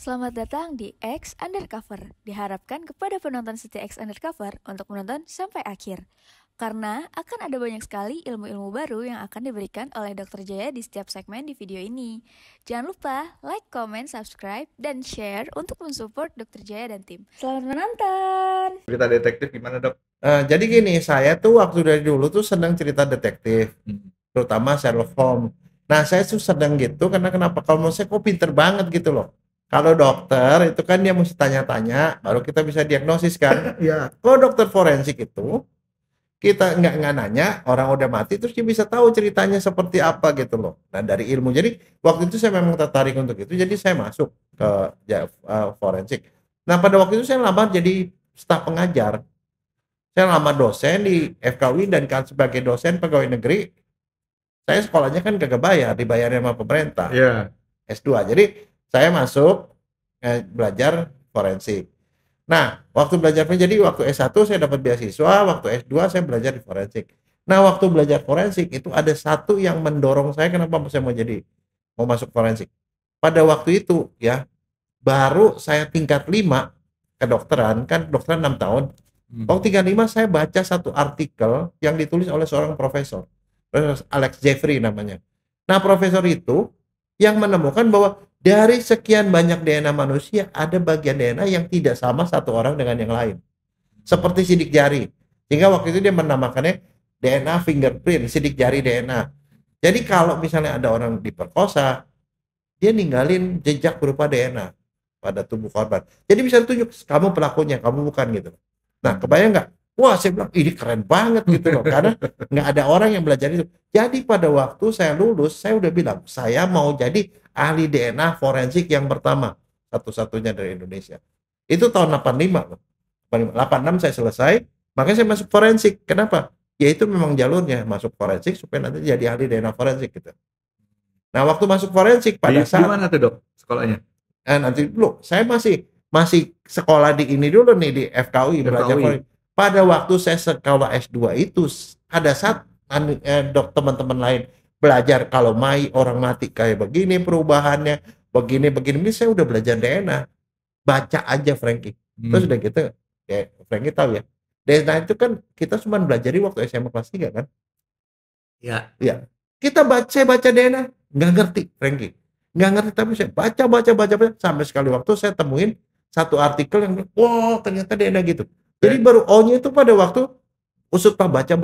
Selamat datang di X Undercover. Diharapkan kepada penonton setia X Undercover untuk menonton sampai akhir. Karena akan ada banyak sekali ilmu-ilmu baru yang akan diberikan oleh Dr. Jaya di setiap segmen di video ini. Jangan lupa like, comment, subscribe, dan share untuk mensupport Dr. Jaya dan tim. Selamat menonton! Cerita detektif gimana, Dok? Jadi gini, saya tuh waktu dari dulu tuh senang cerita detektif, terutama Sherlock Holmes. Nah, saya tuh senang gitu karena kenapa? Kalau menurut saya kok pinter banget gitu loh. Kalau dokter itu kan dia mesti tanya-tanya, baru kita bisa diagnosis kan. Iya. Kalau dokter forensik itu kita nggak nanya, orang udah mati terus dia bisa tahu ceritanya seperti apa gitu loh. Nah, dari ilmu. Jadi waktu itu saya memang tertarik untuk itu, jadi saya masuk ke forensik. Nah, pada waktu itu saya lamar jadi staf pengajar. Saya lamar dosen di FKUI dan kan sebagai dosen pegawai negeri, saya sekolahnya kan kagak bayar, dibayar sama pemerintah. Iya. S2. Jadi saya masuk belajar forensik. Nah, waktu jadi waktu S1 saya dapat beasiswa, waktu S2 saya belajar di forensik. Nah, waktu belajar forensik itu ada satu yang mendorong saya kenapa saya mau masuk forensik. Pada waktu itu ya, baru saya tingkat 5 kedokteran, kan dokteran 6 tahun. Waktu 35 saya baca satu artikel yang ditulis oleh seorang profesor Alex Jeffrey namanya. Nah, profesor itu yang menemukan bahwa dari sekian banyak DNA manusia ada bagian DNA yang tidak sama satu orang dengan yang lain. Seperti sidik jari. Sehingga waktu itu dia menamakannya DNA fingerprint, sidik jari DNA. Jadi kalau misalnya ada orang diperkosa, dia ninggalin jejak berupa DNA pada tubuh korban. Jadi bisa ditunjuk, kamu pelakunya, kamu bukan gitu. Nah, kebayang nggak? Wah, saya bilang, ini keren banget gitu loh. Karena nggak ada orang yang belajar itu. Jadi pada waktu saya lulus, saya udah bilang, saya mau jadi ahli DNA forensik yang pertama. Satu-satunya dari Indonesia. Itu tahun 85 loh. 86 saya selesai, makanya saya masuk forensik. Kenapa? Ya itu memang jalurnya, masuk forensik supaya nanti jadi ahli DNA forensik gitu. Nah, waktu masuk forensik pada saat... Gimana tuh, Dok, sekolahnya? Nanti dulu, saya masih sekolah di ini dulu nih, di FKUI, belajar forensik. Pada waktu saya sekolah S2 itu, ada saat teman-teman lain belajar kalau orang mati kayak begini perubahannya, begini, saya udah belajar DNA. Baca aja Frankie. Terus udah gitu, kayak Frankie tahu ya, DNA itu kan kita cuma belajar waktu SMA kelas 3 kan? Iya. Iya. Saya baca DNA, nggak ngerti Frankie. Nggak ngerti, tapi saya baca, sampai sekali waktu saya temuin satu artikel yang bilang, wah ternyata DNA gitu. Jadi baru O-nya itu pada waktu usut pak baca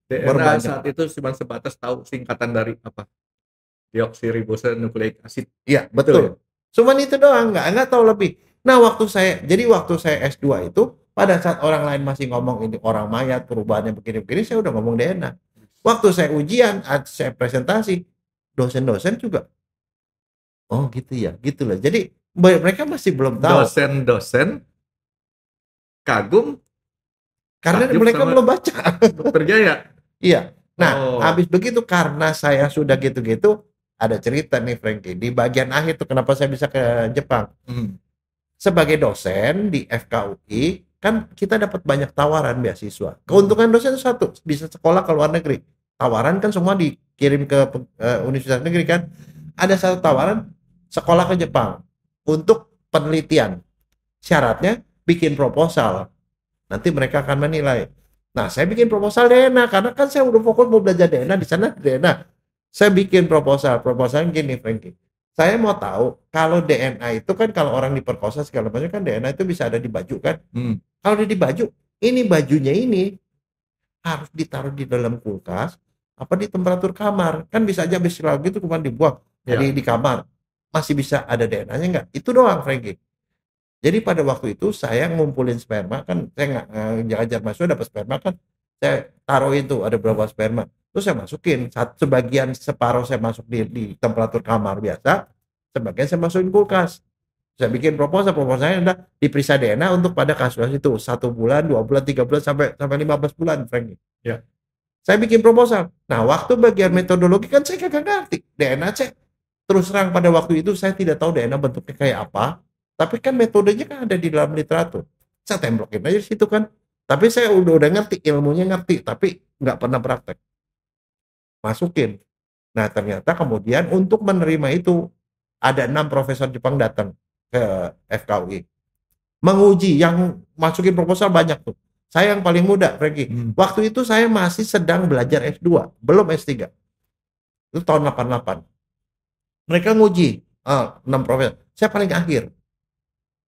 DNA saat itu cuma sebatas tahu singkatan dari apa? Deoksiribosonukleik acid. Iya, betul. Cuman itu doang, nggak tahu lebih. Nah, waktu saya S2 itu, pada saat orang lain masih ngomong ini orang mayat, perubahannya begini-begini, saya udah ngomong DNA. Waktu saya ujian, saya presentasi, dosen-dosen juga, oh gitu ya, gitulah. Jadi mereka masih belum tahu. Dosen-dosen kagum karena mereka belum baca. Dr. Jaya. Iya. Nah, habis begitu karena saya sudah gitu-gitu, ada cerita nih Frankie. Di bagian akhir tuh kenapa saya bisa ke Jepang. Sebagai dosen di FKUI, kan kita dapat banyak tawaran beasiswa. Keuntungan dosen itu satu, bisa sekolah ke luar negeri. Tawaran kan semua dikirim ke universitas negeri kan. Ada satu tawaran sekolah ke Jepang untuk penelitian. Syaratnya bikin proposal. Nanti mereka akan menilai. Nah, saya bikin proposal DNA karena kan saya udah fokus mau belajar DNA di sana DNA. Saya bikin proposal gini Frankie. Saya mau tahu kalau DNA itu kan kalau orang diperkosa segala macam kan DNA itu bisa ada di baju kan. Kalau di baju, ini bajunya ini harus ditaruh di dalam kulkas apa di temperatur kamar. Kan bisa aja habis lagi itu cuma dibuang. Jadi di kamar masih bisa ada DNA-nya enggak? Itu doang Frankie. Jadi pada waktu itu saya ngumpulin sperma kan, saya ngajar mahasiswa dapat sperma kan, saya taruhin tuh ada berapa sperma, terus saya masukin sebagian separuh saya masuk di temperatur kamar biasa, sebagian saya masukin kulkas. Saya bikin proposalnya udah diperiksa DNA untuk pada kasus itu 1 bulan, 2 bulan, 3 bulan sampai 15 bulan, Frank. Ya. Saya bikin proposal. Nah, waktu bagian metodologi kan saya kagak ngerti DNA cek. Terus terang pada waktu itu saya tidak tahu DNA bentuknya kayak apa. Tapi kan metodenya kan ada di dalam literatur. Saya temblokin aja di situ kan. Tapi saya udah ngerti, ilmunya ngerti, tapi nggak pernah praktek. Masukin. Nah, ternyata kemudian untuk menerima itu ada 6 profesor Jepang datang. ke FKUI. Menguji, yang masukin proposal banyak tuh. Saya yang paling muda, Frankie. Waktu itu saya masih sedang belajar S2, belum S3. Itu tahun 88. Mereka nguji 6 profesor. Saya paling akhir.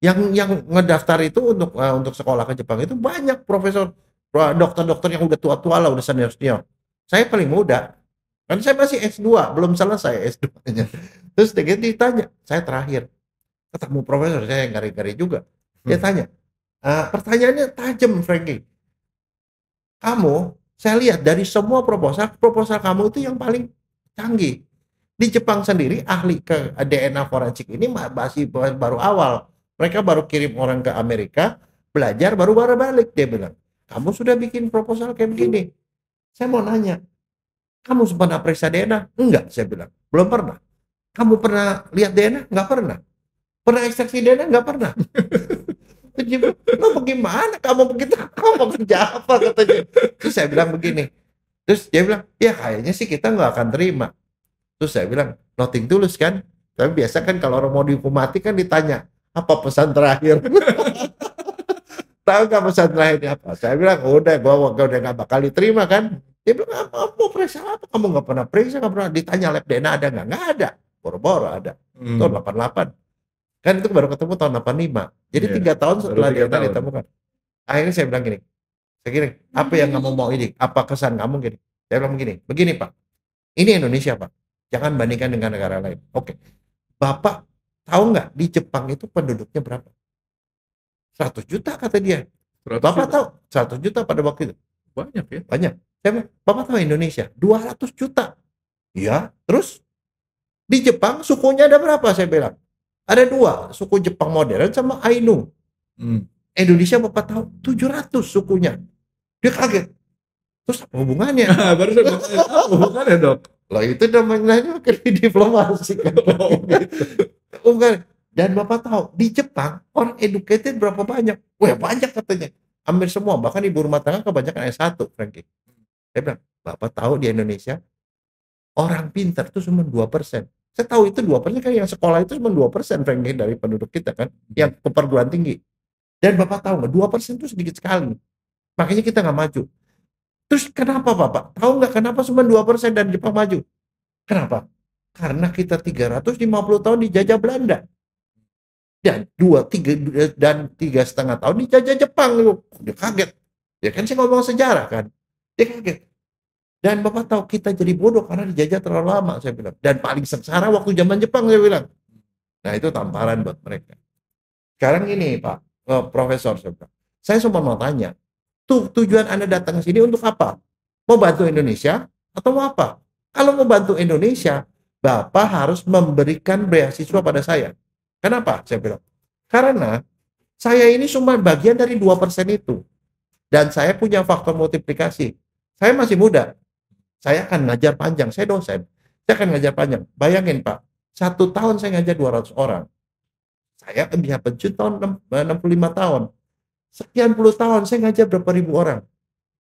Yang ngedaftar itu untuk sekolah ke Jepang itu banyak profesor, dokter-dokter yang udah tua-tua lah, udah senior-senior. Saya paling muda. Kan saya masih S2, belum selesai S2-nya. Terus ditanya, saya terakhir. Ketemu profesor, saya yang ngari-ngari juga. Dia tanya, pertanyaannya tajam, Frankie. Saya lihat dari semua proposal kamu itu yang paling canggih. Di Jepang sendiri, ahli ke DNA forensik ini masih baru awal. Mereka baru kirim orang ke Amerika, belajar, baru balik. Dia bilang, kamu sudah bikin proposal kayak begini. Saya mau nanya, kamu pernah periksa DNA? Enggak, saya bilang. Belum pernah. Kamu pernah lihat DNA? Enggak pernah. Pernah ekstraksi DNA? Enggak pernah. Lo bagaimana kamu begitu? Kamu mau kerja apa katanya? Terus saya bilang begini. Terus dia bilang, ya kayaknya sih kita nggak akan terima. Terus saya bilang, nothing tulus kan? Tapi biasa kan kalau orang mau dihukum mati kan ditanya, apa pesan terakhir? Tahu nggak pesan terakhirnya apa? Saya bilang, udah, gue udah nggak bakal diterima kan? Dia bilang, mau periksa apa? Kamu nggak pernah periksa, nggak pernah ditanya lab DNA ada nggak? Nggak ada. Boro-boro ada. Tahun 88. Kan itu baru ketemu tahun 85. Jadi 3 tahun setelah DNA ditemukan. Akhirnya saya bilang gini, apa yang kamu mau ini? Apa kesan kamu gini? Saya bilang begini Pak, ini Indonesia Pak, jangan bandingkan dengan negara lain. Oke, Bapak tahu nggak di Jepang itu penduduknya berapa? 100 juta kata dia. Bapak tahu 100 juta pada waktu itu? Banyak ya? Banyak. Saya bilang, Bapak tahu Indonesia 200 juta. Iya, terus di Jepang sukunya ada berapa? Saya bilang, ada 2, suku Jepang modern sama Ainu. Indonesia Bapak tahu 700 sukunya. Dia kaget. Terus apa hubungannya? Baru apa hubungannya dok? Lah itu namanya diplomasi kan. Bukan. Dan Bapak tahu di Jepang orang educated berapa banyak? Wah banyak katanya. Hampir semua. Bahkan ibu rumah tangga kebanyakan S1, Frankie. Saya bilang, Bapak tahu di Indonesia orang pintar itu cuma 2%. Saya tahu itu 2% kan, yang sekolah itu cuma 2%, Frankie, dari penduduk kita kan, yang ke perguruan tinggi. Dan Bapak tahu nggak, 2% itu sedikit sekali. Makanya kita nggak maju. Terus kenapa Bapak? Tahu nggak kenapa cuma 2% dan Jepang maju? Kenapa? Karena kita 350 tahun dijajah Belanda. Dan 3,5 tahun dijajah Jepang. Dia kaget. Ya kan saya ngomong sejarah kan. Dia kaget. Dan Bapak tahu kita jadi bodoh karena dijajah terlalu lama, saya bilang. Dan paling sengsara waktu zaman Jepang, saya bilang. Nah itu tamparan buat mereka. Sekarang ini Pak Profesor, saya cuma mau tanya, tujuan Anda datang ke sini untuk apa? Mau bantu Indonesia atau mau apa? Kalau mau bantu Indonesia, Bapak harus memberikan beasiswa pada saya. Kenapa? Saya bilang, karena saya ini cuma bagian dari 2% itu. Dan saya punya faktor multiplikasi. Saya masih muda. Saya akan ngajar panjang. Saya dosen. Saya akan ngajar panjang. Bayangin Pak, 1 tahun saya ngajar 200 orang. Saya bisa pensiun tahun 65 tahun. Sekian puluh tahun saya ngajar berapa ribu orang.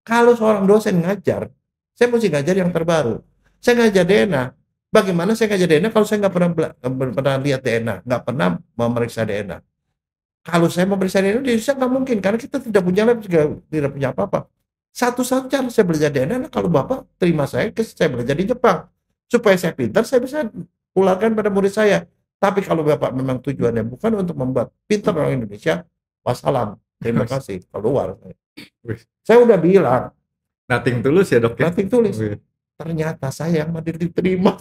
Kalau seorang dosen ngajar, saya mesti ngajar yang terbaru. Saya ngajar DNA. Bagaimana saya ngajar DNA kalau saya nggak pernah lihat DNA, nggak pernah memeriksa DNA? Kalau saya memeriksa DNA di Indonesia nggak mungkin, karena kita tidak punya lab, tidak punya apa-apa. Satu-satu cara saya belajar DNA, kalau Bapak terima saya belajar di Jepang. Supaya saya pintar, saya bisa pularkan pada murid saya. Tapi kalau Bapak memang tujuannya bukan untuk membuat pintar orang Indonesia, wassalam. Terima kasih, keluar. Saya udah bilang. Nothing tulus ya dok ya? Nothing tulus. Ternyata saya yang diterima.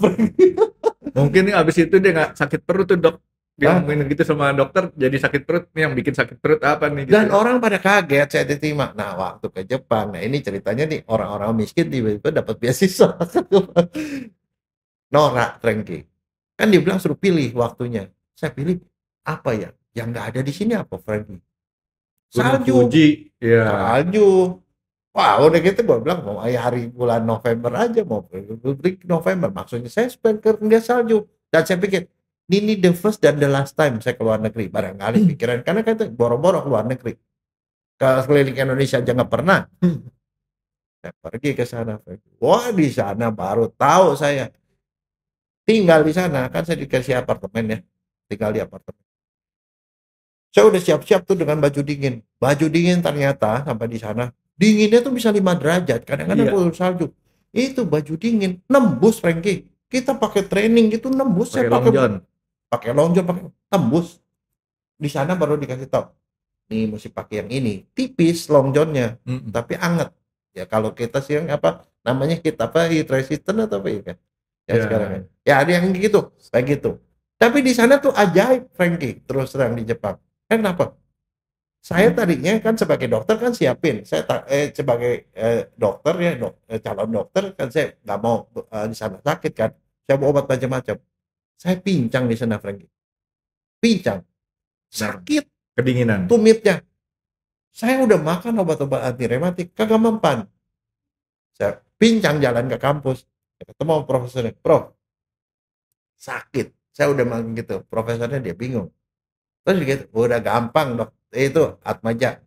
Mungkin nih abis itu dia nggak sakit perut tuh dok. Dia ngomongin gitu sama dokter, jadi sakit perut. Nih yang bikin sakit perut apa nih? Gitu. Dan orang pada kaget saya diterima. Nah waktu ke Jepang, nah ini ceritanya nih, orang-orang miskin tiba-tiba dapat beasiswa. Norak, Frankie. Kan dia bilang suruh pilih waktunya. Saya pilih apa ya? Yang nggak ada di sini apa, Frankie? Salju. Ya. Salju. Wah udah gitu gue bilang mau hari bulan November aja, mau November. Maksudnya saya spend kerja salju. Dan saya pikir ini the first dan the last time saya keluar negeri. Barangkali pikiran, karena kata boro-boro keluar negeri. Kalau keliling Indonesia aja nggak pernah. Saya pergi ke sana. Wah di sana baru tahu saya. Tinggal di sana, kan saya dikasih apartemen ya. Tinggal di apartemen. Saya udah siap-siap tuh dengan baju dingin. Baju dingin ternyata sampai di sana dinginnya tuh bisa 5 derajat. Kadang-kadang Iya, turun salju. Itu baju dingin nembus, Frankie. Kita pakai training gitu nembus. Saya pakai long john. pakai long john, pakai tembus. Di sana baru dikasih tahu. Nih mesti pakai yang ini. Tipis long johnnya, Mm-mm. tapi anget. Ya kalau kita sih yang apa namanya kita apa heat resistant atau apa ya kan? Ya Ya, sekarang kan. Ya ada yang gitu, kayak gitu. Tapi di sana tuh ajaib, Frankie. Terus terang di Jepang. Kenapa? Saya tadinya kan sebagai dokter kan siapin. Saya sebagai dokter ya, calon dokter kan saya nggak mau di sana sakit kan. Saya mau obat macam-macam. Saya pincang di sana, Frankie. Pincang. Sakit kedinginan. tumitnya. Saya udah makan obat-obat anti rematik, kagak mempan. Saya pincang jalan ke kampus. Saya ketemu sama profesornya. Prof, sakit. Saya udah makan gitu. Profesornya dia bingung. Terus dia gitu, udah gampang dok. Itu Atmaja.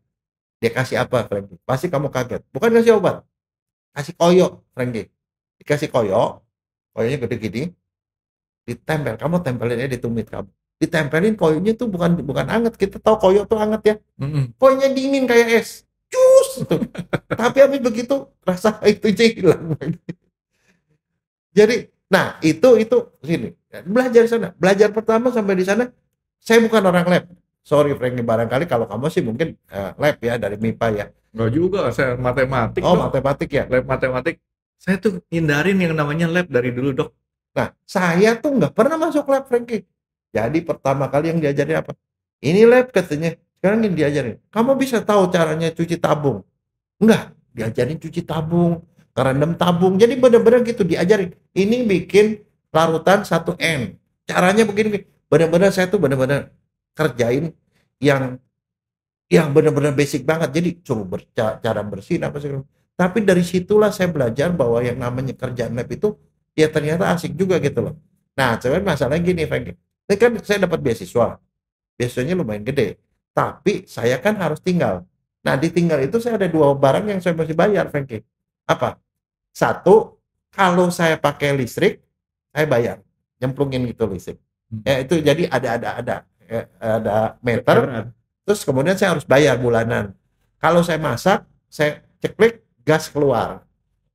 Dia kasih apa, Frankie? Pasti kamu kaget. Bukan kasih obat. Kasih koyo, Frankie. Dikasih koyo. Koyonya gede gini. Ditempel. Kamu tempelin aja di tumit kamu. Ditempelin koyonya tuh bukan anget. Kita tahu koyo tuh anget ya. Mm-mm. Koyonya dingin kayak es. Cus. Tuh. Tapi habis begitu rasa itu hilang. Jadi, nah itu sini. Belajar di sana. Belajar pertama sampai di sana. Saya bukan orang lab. Sorry Frankie, barangkali kalau kamu sih mungkin lab ya dari MIPA ya. Nggak juga, saya matematik Oh, dok. matematik ya. Lab matematik. Saya tuh hindarin yang namanya lab dari dulu dok. Nah, saya tuh nggak pernah masuk lab, Frankie. Jadi pertama kali yang diajarin apa? Ini lab katanya. Sekarang yang diajarin. Kamu bisa tahu caranya cuci tabung? Enggak. Diajarin cuci tabung, ngerendam tabung. Jadi benar-benar gitu diajarin. Ini bikin larutan 1N. Caranya begini. Benar-benar saya tuh benar-benar kerjain yang benar-benar basic banget. Jadi coba cara bersihin apa sih. Tapi dari situlah saya belajar bahwa yang namanya kerjaan lab itu ya ternyata asik juga gitu loh. Nah, cuman masalahnya gini, Frank. Ini kan saya dapat beasiswa. Beasiswanya lumayan gede. Tapi saya kan harus tinggal. Nah, di tinggal itu saya ada 2 barang yang saya mesti bayar, Frank. Apa? Satu, kalau saya pakai listrik, saya bayar. Nyemplungin gitu listrik. Ya itu jadi ada meter. Terus kemudian saya harus bayar bulanan. Kalau saya masak, saya ceklik gas keluar.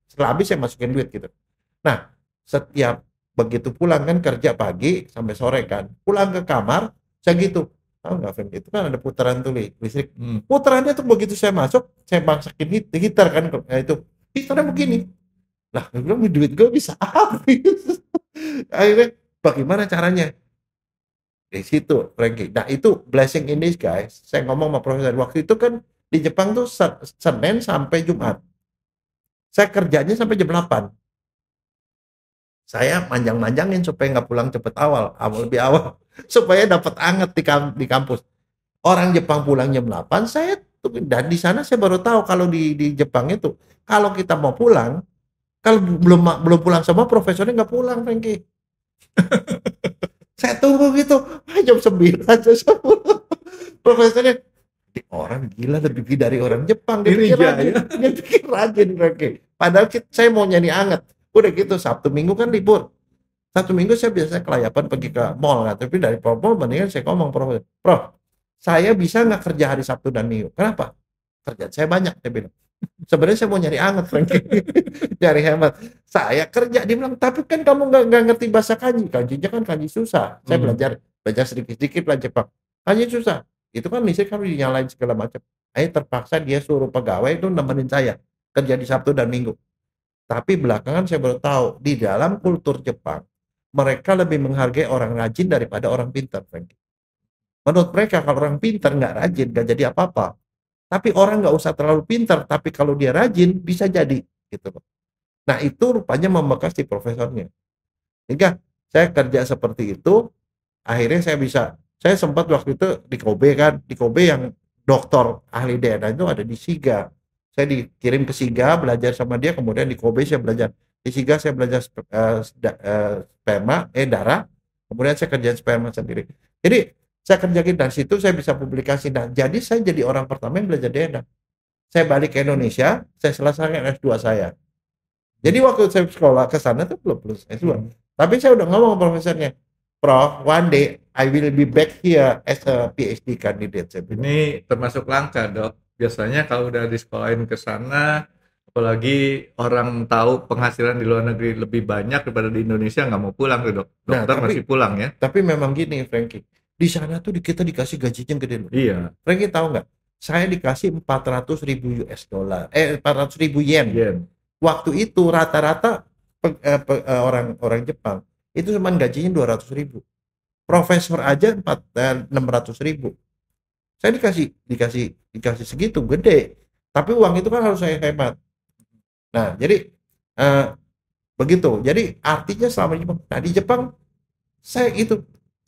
Setelah habis saya masukin duit gitu. Nah, setiap begitu pulang kan kerja pagi sampai sore kan. Pulang ke kamar, saya gitu. Tahu nggak, Frank? Itu kan ada putaran tuh listrik. Putarannya tuh begitu saya masuk, saya masukin heater kan. Nah, itu heaternya begini. Lah, gue bilang duit gue bisa habis. Akhirnya bagaimana caranya? Di situ, Frankie. Nah, itu blessing in this, guys. Saya ngomong sama profesor. Waktu itu kan di Jepang tuh Senin sampai Jumat. Saya kerjanya sampai jam 8. Saya manjang-manjangin supaya nggak pulang cepet lebih awal. Supaya dapat anget di kampus. Orang Jepang pulang jam 8, dan di sana saya baru tahu kalau di Jepang itu, kalau kita mau pulang, kalau belum pulang sama profesornya nggak pulang, Frankie. Saya tunggu gitu, jam 9 aja profesornya. Orang gila lebih dari orang Jepang. Dia pikir rajin, Frankie. Padahal saya mau nyari anget. Udah gitu Sabtu Minggu kan libur. Sabtu Minggu saya biasanya kelayapan pergi ke mall kan. Tapi dari mall mendingan saya ngomong profesor, Prof, saya bisa nggak kerja hari Sabtu dan Minggu? Kenapa? Kerjaan saya banyak, saya bilang. Sebenarnya saya mau nyari anget, Frankie. Nyari hemat. Saya kerja, dia bilang, tapi kan kamu nggak ngerti bahasa kanji. Kanjinya kan kanji susah. Saya belajar sedikit-sedikit belajar Jepang. Kanji susah. Itu kan listrik harus dinyalain segala macam. Akhirnya terpaksa dia suruh pegawai itu nemenin saya kerja di Sabtu dan Minggu. Tapi belakangan saya baru tahu di dalam kultur Jepang mereka lebih menghargai orang rajin daripada orang pintar, Frankie. Menurut mereka kalau orang pintar nggak rajin nggak jadi apa-apa. Tapi orang nggak usah terlalu pintar, tapi kalau dia rajin bisa jadi gitu loh. Nah itu rupanya membekas di profesornya. Sehingga saya kerja seperti itu, akhirnya saya sempat waktu itu di Kobe kan, di Kobe yang dokter ahli DNA itu ada di Shiga. Saya dikirim ke Shiga belajar sama dia, kemudian di Kobe saya belajar. Di Shiga saya belajar darah, kemudian saya kerjain sperma sendiri. Jadi saya kerjain dari situ saya bisa publikasi. Nah, jadi saya jadi orang pertama yang belajar DNA. Saya balik ke Indonesia, saya selesaikan S2 saya. Jadi waktu saya sekolah ke sana tuh belum S2. Tapi saya udah ngomong sama profesornya, Prof, one day I will be back here as a PhD candidate. Saya bilang. Ini termasuk langka, Dok. Biasanya kalau udah disekolahin ke sana, apalagi orang tahu penghasilan di luar negeri lebih banyak daripada di Indonesia, nggak mau pulang tuh, Dok. Nah, Dokter masih pulang ya. Tapi memang gini, Frankie. Di sana tuh kita dikasih gajinya gede loh. Iya. Frankie tahu nggak? Saya dikasih 400.000 US dollar, 400.000 yen. Waktu itu rata-rata orang Jepang itu cuma gajinya 200.000. Profesor aja 600.000. Saya dikasih segitu gede. Tapi uang itu kan harus saya hemat. Nah, jadi begitu. Jadi artinya selama di Jepang. Nah, di Jepang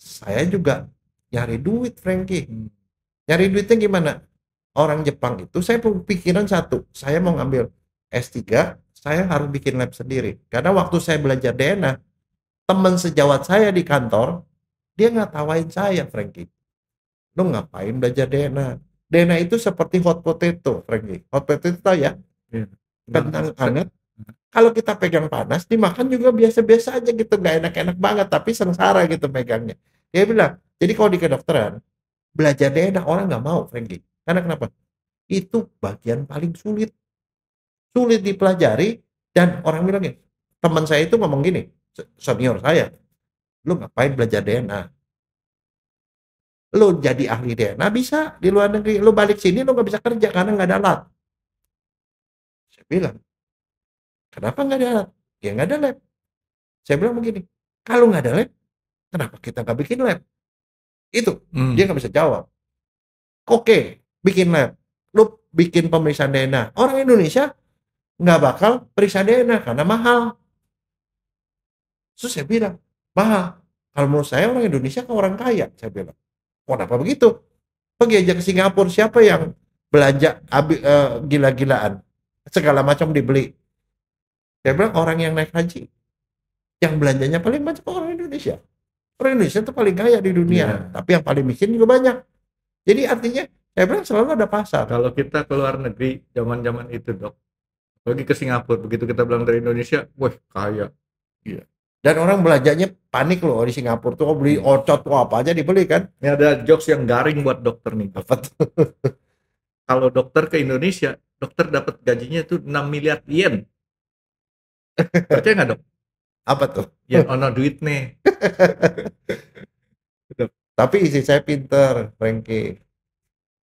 saya juga nyari duit, Frankie. Nyari duitnya gimana? Orang Jepang itu saya pikiran satu, saya mau ngambil S3, saya harus bikin lab sendiri. Karena waktu saya belajar DNA, teman sejawat saya di kantor, dia ngatawain saya, Frankie. Lu ngapain belajar DNA? DNA itu seperti hot potato, Frankie. Hot potato tahu ya? Kentang hangat. Kalau kita pegang panas, dimakan juga biasa-biasa aja gitu, nggak enak-enak banget, tapi sengsara gitu megangnya. Dia bilang, jadi kalau di kedokteran, belajar DNA orang nggak mau, Frankie. Karena kenapa? Itu bagian paling sulit dipelajari, dan orang bilang gini, teman saya itu ngomong gini, senior saya, lu ngapain belajar DNA? Lu jadi ahli DNA bisa di luar negeri, lu balik sini lu nggak bisa kerja karena nggak ada alat. Saya bilang, kenapa nggak ada alat? Ya nggak ada lab. Saya bilang begini, kalau nggak ada lab, kenapa kita nggak bikin lab? Itu dia nggak bisa jawab. Oke, bikin lab, lu bikin pemeriksaan DNA. Orang Indonesia nggak bakal periksa DNA karena mahal. Terus saya bilang, mahal. Kalau menurut saya orang Indonesia ke orang kaya. Saya bilang, kenapa begitu? Pergi aja ke Singapura, siapa yang belanja gila-gilaan? Segala macam dibeli. Saya bilang orang yang naik haji, yang belanjanya paling banyak orang Indonesia. Orang Indonesia itu paling kaya di dunia, tapi yang paling miskin juga banyak. Jadi artinya, saya bilang selalu ada pasar. Kalau kita ke luar negeri, zaman-zaman itu, Dok, pergi ke Singapura, begitu kita pulang dari Indonesia, wah kaya. Iya. Dan orang belanjanya panik loh di Singapura tuh, beli ocot apa aja dibeli kan. Ini ada jokes yang garing buat dokter nih. Kalau dokter ke Indonesia, dokter dapat gajinya tuh 6 miliar yen. Percaya nggak, Dok? Apa tuh? Yen ono duit nih. Tapi istri saya pinter, Frankie.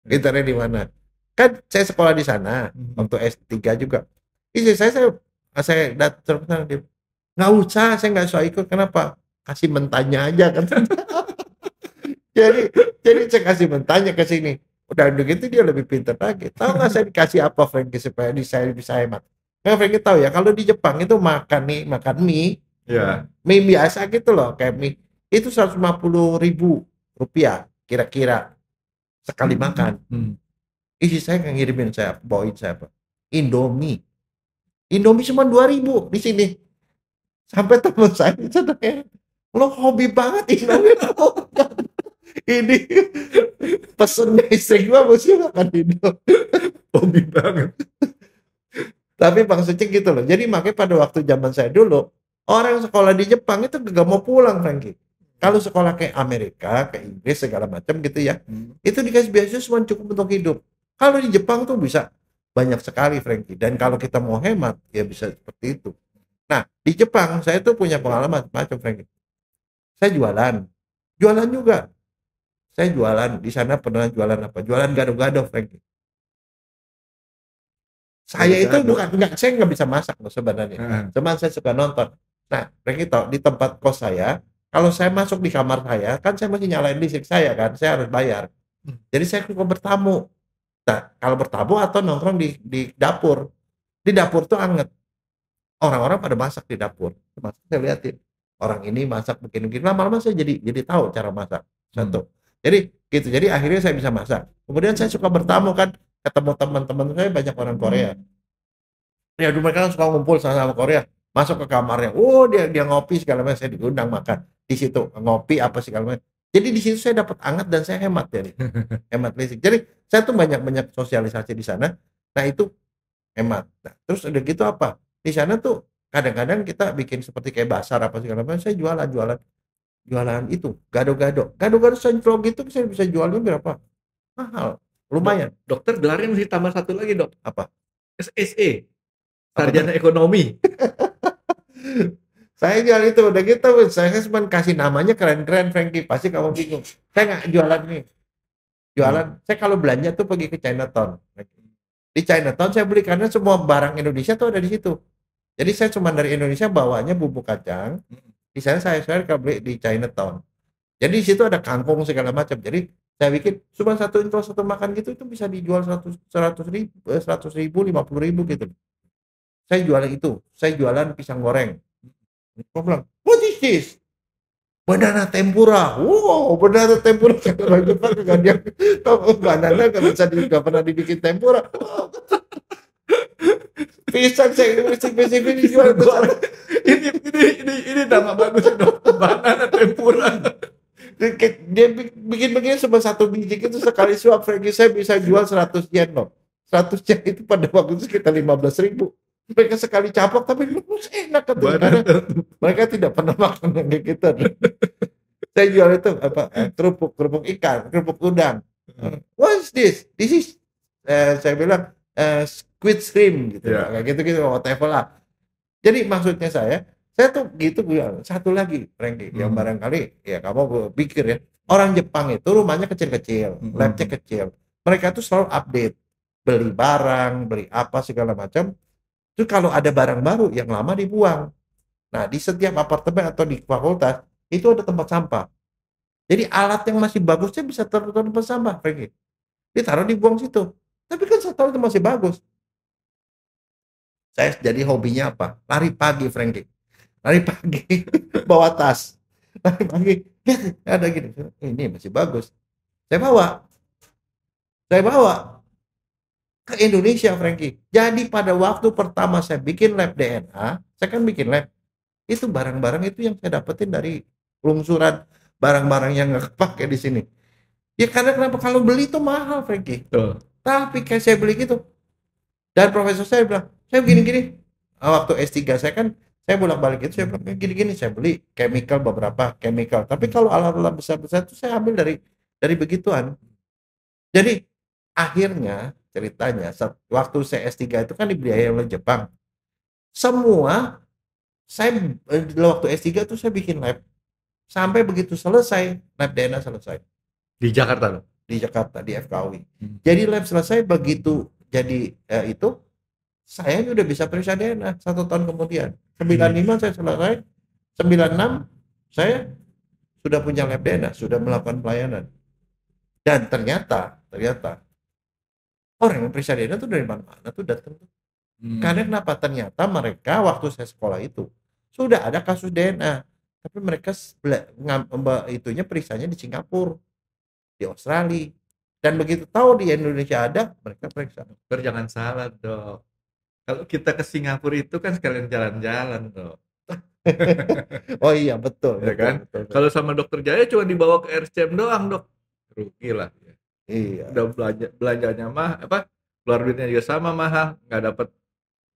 Pinternya di mana? Kan saya sekolah di sana, waktu S3 juga. Istri saya datang dia, nggak usah, saya nggak usah ikut. Kenapa? Kasih mentanya aja kan. jadi saya kasih mentanya ke sini. Udah begitu dia lebih pintar lagi. Tahu nggak saya dikasih apa, Frankie, supaya saya bisa hemat? Nah, Frankie tahu ya, kalau di Jepang itu makan mie, mie biasa gitu loh, kayak mie itu 150.000 rupiah kira-kira sekali makan. Istri saya ngirimin saya, bawain saya apa? Indomie cuma 2.000 di sini. Sampai teman saya lo hobi banget Indomie. Ini pesen istri gua mesti makan Indomie. Hobi banget. Tapi maksudnya gitu loh. Jadi makanya pada waktu zaman saya dulu, orang sekolah di Jepang itu gak mau pulang, Frankie. Kalau sekolah kayak Amerika, kayak Inggris segala macam gitu ya, itu dikasih beasiswa cuma cukup untuk hidup. Kalau di Jepang tuh bisa banyak sekali, Frankie. Dan kalau kita mau hemat, ya bisa seperti itu. Nah, di Jepang saya tuh punya pengalaman macam, Frankie. Saya jualan juga. Saya jualan di sana, pernah jualan apa? Jualan gado-gado, Frankie. Saya itu saya nggak bisa masak loh sebenarnya. Cuman saya suka nonton. Nah, Frankie tahu di tempat kos saya, kalau saya masuk di kamar saya, kan saya masih nyalain listrik saya kan, saya harus bayar. Jadi saya suka bertamu. Nah, kalau bertamu atau nongkrong di dapur. Di dapur tuh anget. Orang-orang pada masak di dapur. Masak, saya liatin. Orang ini masak begini-begini. Lama-lama saya jadi tahu cara masak. Satu. Jadi gitu. Jadi akhirnya saya bisa masak. Kemudian saya suka bertamu kan, ketemu teman-teman saya banyak orang Korea. Ya dulu mereka suka ngumpul sama Korea. Masuk ke kamarnya. Oh, dia ngopi segala macam, saya diundang makan. Di situ ngopi apa segala macam. Jadi di situ saya dapat anget dan saya hemat jadi. Hemat listrik. Jadi saya tuh banyak sosialisasi di sana. Nah, itu hemat. Nah, terus udah gitu apa? Di sana tuh kadang-kadang kita bikin seperti kayak basar apa segala macam, saya jualan. jualan itu gado-gado. Gado-gado Scientology itu saya bisa jualnya berapa? Mahal, lumayan. Dokter gelarnya mesti tambah satu lagi, Dok. Apa? SSE, Apa tuh? Sarjana Ekonomi. Saya jual itu udah gitu, saya cuma kasih namanya keren-keren, Frankie. Pasti kamu bingung. Saya nggak jualan nih. Jualan. Saya kalau belanja tuh pergi ke Chinatown. Di Chinatown saya beli karena semua barang Indonesia tuh ada di situ. Jadi saya cuma dari Indonesia bawanya bumbu kacang. Di sana saya beli di Chinatown. Jadi di situ ada kangkung segala macam. Jadi saya bikin cuma satu makan gitu itu bisa dijual 100.000, 50.000 gitu. Saya jualan itu. Saya jualan pisang goreng. Gua bilang, what is this? Banana tempura. Wow, banana tempura. Orang Jepang nggak dia, banana nggak pernah dibikin tempura. Pisang saya spesifik dijual ke sana. Ini nama bagus, Dok. Banana tempura. Dia bikin begini cuma satu biji itu sekali suap, Frankie, saya bisa jual 100 yen loh. 100 yen itu pada waktu itu sekitar 15.000. Mereka sekali capok tapi enak katanya, karena mereka tidak pernah makan yang kayak gitu. Saya jual itu apa, kerupuk ikan, kerupuk udang. What is this? This is saya bilang squid shrimp gitu, kayak gitu whatever lah. Jadi maksudnya saya tuh gitu bilang. Satu lagi, Frankie, yang barangkali ya kamu pikir ya, orang Jepang itu rumahnya kecil-kecil, labnya kecil. Mereka tuh selalu update, beli barang, beli apa segala macam. Itu kalau ada barang baru yang lama dibuang. Nah, di setiap apartemen atau di fakultas itu ada tempat sampah. Jadi alat yang masih bagusnya bisa taruh tempat sampah, Frankie. Ditaruh dibuang situ. Tapi kan saya tahu itu masih bagus. Saya jadi hobinya apa? Lari pagi, Frankie. Lari pagi, bawa tas. Lari pagi, ada gini. Ini masih bagus. Saya bawa ke Indonesia, Frankie. Jadi pada waktu pertama saya bikin lab DNA, saya kan bikin lab. Itu barang-barang itu yang saya dapetin dari lungsuran barang-barang yang nggak kepake di sini. Ya karena kenapa, kalau beli itu mahal, Frankie. Tapi kayak saya beli gitu. Dan profesor saya bilang, saya begini-gini. Waktu S3 saya kan, saya bolak-balik itu, saya bilang gini-gini, saya beli chemical, beberapa chemical. Tapi kalau alat-alat besar-besar itu saya ambil dari begituan. Jadi akhirnya ceritanya waktu saya S3 itu kan dibiayai oleh Jepang. Semua saya waktu S3 itu saya bikin lab. Sampai begitu selesai, lab DNA selesai. Di Jakarta loh? Di Jakarta, di FKUI. Jadi lab selesai, begitu jadi itu, saya udah bisa periksa DNA 1 tahun kemudian. 95 saya selesai, 96 saya sudah punya lab DNA, sudah melakukan pelayanan. Dan ternyata orang yang periksa DNA itu dari mana-mana tuh datang. Karena kenapa? Ternyata mereka waktu saya sekolah itu sudah ada kasus DNA, tapi mereka itunya periksanya di Singapura, di Australia, dan begitu tahu di Indonesia ada, mereka periksa. Dokter jangan salah, Dok. Kalau kita ke Singapura itu kan sekalian jalan-jalan, Dok. Oh iya, betul, ya kan? Betul. Kalau sama Dokter Jaya cuma dibawa ke RCM doang, Dok. Rugi lah. Iya. Udah belanjanya keluar duitnya juga sama mahal, nggak dapat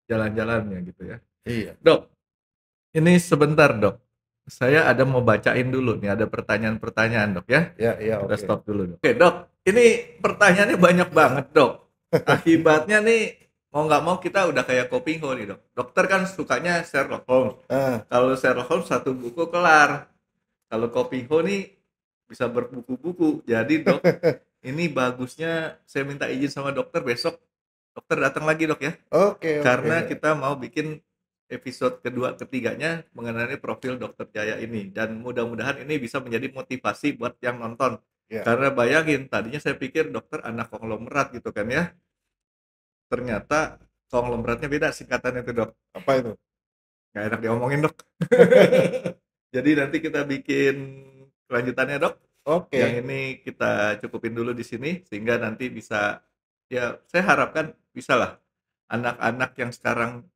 jalan-jalannya gitu ya. Iya. Dok, ini sebentar, Dok. Saya ada mau bacain dulu nih, ada pertanyaan-pertanyaan, Dok ya. Iya, kita stop dulu, Dok. Oke, Dok. Ini pertanyaannya banyak banget, Dok. Akibatnya nih mau nggak mau kita udah kayak Kopingho nih, Dok. Dokter kan sukanya Sherlock Holmes. Kalau Sherlock Holmes 1 buku kelar. Kalau Kopingho nih bisa berbuku-buku. Jadi, Dok, ini bagusnya saya minta izin sama dokter besok dokter datang lagi, Dok ya. Oke. Karena kita mau bikin episode kedua ketiganya mengenai profil Dokter Jaya ini, dan mudah-mudahan ini bisa menjadi motivasi buat yang nonton. Karena bayangin, tadinya saya pikir dokter anak konglomerat gitu kan ya. Ternyata konglomeratnya beda singkatannya itu, Dok. Apa itu? Nggak enak diomongin, Dok. Jadi nanti kita bikin kelanjutannya, Dok. Oke. Yang ini kita cukupin dulu di sini sehingga nanti bisa, ya saya harapkan bisa lah anak-anak yang sekarang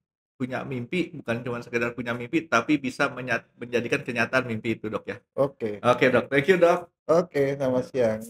punya mimpi, bukan cuma sekedar punya mimpi, tapi bisa menjadikan kenyataan mimpi itu, Dok ya. Oke. Oke, Dok. Thank you, Dok. Oke, selamat siang.